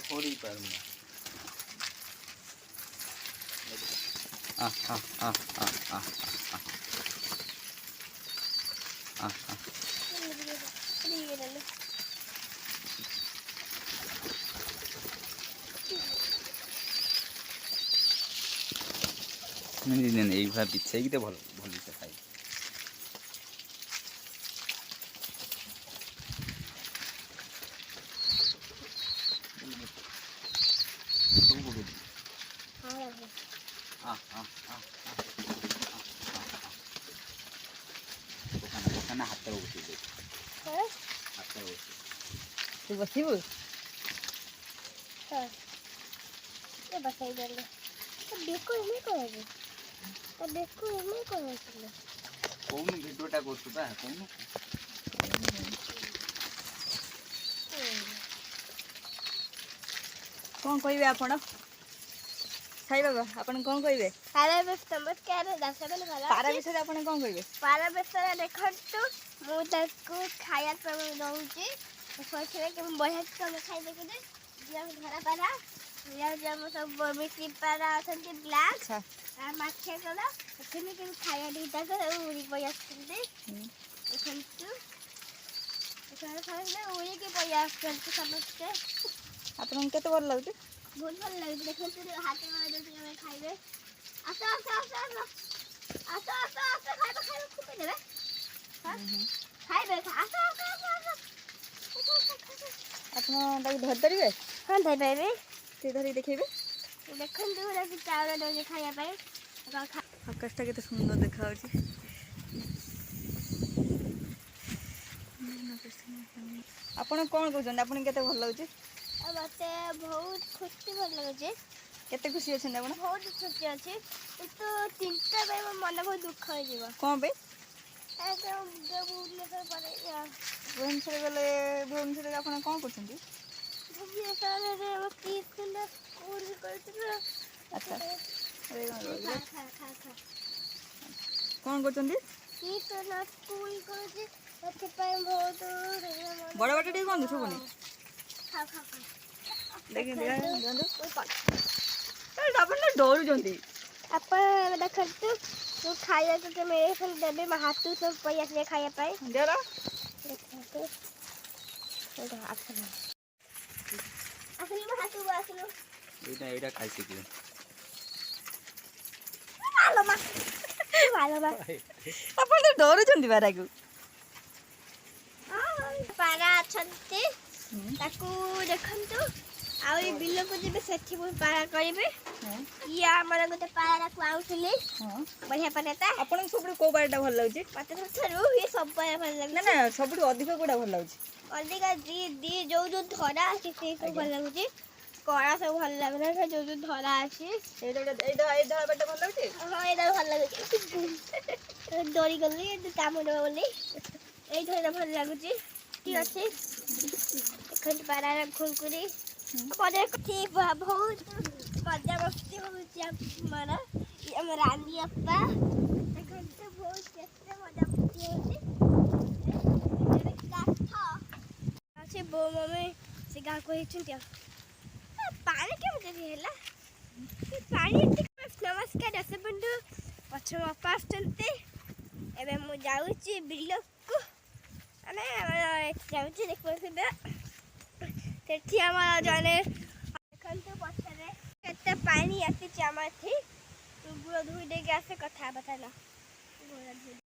ধরেই পারব না। এইভাবে দিচ্ছে এইটা ভালো ভলিতে খাই। ওখানে হাতটা বসিয়ে দেবে। হাতটা বসিয়ে তুই বসিবু? বসাই দেলে দেখো এমনি করবে, দেখো এমনি করছিল। কোন ভিডিওটা করছো তা কোন କଣ କହିବେ ଆପଣ? ସାଇ ବାବା ଆପଣ କଣ କହିବେ? ପାରା ଚମତ୍କାର ଦାସ ବୋଲି ଭଲ ପାରା ବିଷୟରେ ଆପଣ କଣ କହିବେ? ପାରା ବିଷୟରେ ଦେଖନ୍ତୁ, ମୁଁ ତାକୁ ଖାଇବା ପାଇଁ ଦଉଛି। କହିଥିଲେ କି ମୁଁ ବଢ଼ିଆ ତମେ ଖାଇଦେବି ଯେ ଧରା ପାରା ଆମ ସବୁ ମିଶି ପାରା ଅଛନ୍ତି ବ୍ଲାକ୍ ମାଠିଆ କଲ ସେମିତି ଖାଇବା ଦୁଇଟାକ ଉଡ଼ି ପଳେଇ ଆସୁଛନ୍ତି। ଦେଖନ୍ତୁ ଉଡ଼ିକି ପଳେଇ ଆସୁଛନ୍ତି ସମସ୍ତେ। ଆପଣଙ୍କୁ କେତେ ଭଲ ଲାଗୁଛି? ବହୁତ ଭଲ ଲାଗୁଛି। ଦେଖନ୍ତୁ ହାତ ଦେଉଛି ଆମେ ଖାଇବେ। ଆସ ଆସ ଆସ ଆସ ଆସ ଆସ ଆସ ଖାଇବା ଖାଇବା ଖୁପି ଦେବେ ଖାଇବେ ଆସ ଆସ ଆସ ଆସ। ଆପଣ ତାକୁ ଧରିପାରିବେ? ହଁ ଧରିପାରିବେ। ଟିକେ ଧରିକି ଦେଖେଇବେ। ଦେଖନ୍ତୁ ଚାଉଳ ଦେଉଛି ଖାଇବା ପାଇଁ। ଆକାଶଟା କେତେ ସୁନ୍ଦର ଦେଖାଯାଉଛି। ଆପଣ କଣ କହୁଛନ୍ତି? ଆପଣଙ୍କୁ କେତେ ଭଲ ଲାଗୁଛି? ମତେ ବହୁତ ଖୁସି ଭଲ ଲାଗୁଛି। କେତେ ଖୁସି ଅଛନ୍ତି ଆପଣ? ବହୁତ ଖୁସି ଅଛି, କିନ୍ତୁ ତିନିଟା ପାଇଁ ମୋ ମନ ବହୁତ ଦୁଃଖ ହେଇଯିବ। କ'ଣ ପାଇଁ? ଭୁବନେଶ୍ୱର ଗଲେ ଭୁବନେଶ୍ୱରରେ ଆପଣ କ'ଣ କରୁଛନ୍ତି? ଭୁବନେଶ୍ୱରରେ ସ୍କୁଲ କରୁଥିଲୁ। ଆଚ୍ଛା କ'ଣ କରୁଛନ୍ତି? ସ୍କୁଲ କରୁଛି, ସେଥିପାଇଁ ବହୁତ ବଡ଼ ବାଟ ଟିକେ କୁହନ୍ତୁ, ଶୁଭୁନି। ଆପଣ ଡରୁଛନ୍ତି। ଆପଣ ଦେଖନ୍ତୁ ମୁଁ ଖାଇବାକୁ ମେଡ଼ିସିନ ଦେବି, ମୋ ହାତକୁ ସବୁ ପଳେଇ ଆସିବେ ଖାଇବା ପାଇଁ। ଦେଖନ୍ତୁ ଆସିଲୁ ମୋ ହାତକୁ ଆସିଲୁ। ଏଇଟା ଖାଇ ଶିଖିବେ। ଆପଣ ତ ଡରୁଛନ୍ତି ପାରାକୁ। ପାରା ଅଛନ୍ତି, ତାକୁ ଦେଖନ୍ତୁ। ଆଉ ଏ ବିଲକୁ ଯିବେ, ସେଠି ମୁଁ ପାରା କରିବି। ଇଏ ଆମର ଗୋଟେ ପାରାକୁ ଆଉଥିଲି। ବଢ଼ିଆ ପାରାଟା। ଆପଣଙ୍କୁ ସବୁଠୁ କୋଉ ପାରାଟା ଭଲ ଲାଗୁଛି? ମତେ ଠାରୁ ଇଏ ସବୁ ପାରା ଭଲ ଲାଗୁଛି। ନା ସବୁଠୁ ଅଧିକ କୋଉଟା ଭଲ ଲାଗୁଛି? ଅଧିକା ଯୋଉ ଧରା ଅଛି ସେଇ ସବୁ ଭଲ ଲାଗୁଛି। କଳା ସବୁ ଭଲ ଲାଗୁନି, ଯୋଉ ଧରା ଅଛି ଏଇ ଧଳା ପାରାଟା ଭଲ ଲାଗୁଛି। ହଁ ଏଇଟା ଭଲ ଲାଗୁଛି। ଡରିଗଲି କାମୁଡିବ ବୋଲି। ଏଇ ଧରା ଭଲ ଲାଗୁଛି। ଠିକ ଅଛି, ଦେଖନ୍ତୁ ପାରାର ଖୁଙ୍କୁରି ବହୁତ ମଜାମସ୍ତି ହଉଛି ଆମର ରାନୀ ବାପା। ଦେଖନ୍ତୁ ବହୁତ କେତେ ମଜାମସ୍ତି ହଉଛି। କାଠ ଅଛି, ବୋଉ ମମି ସେ ଗାଁକୁ ହେଇଛନ୍ତି। ଆଉ ପାଣି କେମିତି ହେଲା? ପାଣି ନମସ୍କାର ଦଶ ବନ୍ଧୁ, ପଛ ବାପା ଆସୁଛନ୍ତି। ଏବେ ମୁଁ ଯାଉଛି ବିଲକୁ, ମାନେ ଯାଉଛି ଦେଖିପାରୁଥିବେ ସେଠି ଆମର ଜଣେ ଦେଖନ୍ତୁ ପଛରେ କେତେ ପାଣି ଆସିଛି। ଆମର ଏଠି ଗୋଡ଼ ଧୋଇ ଦେଇକି ଆସେ କଥା ହେବା ଚାଲ।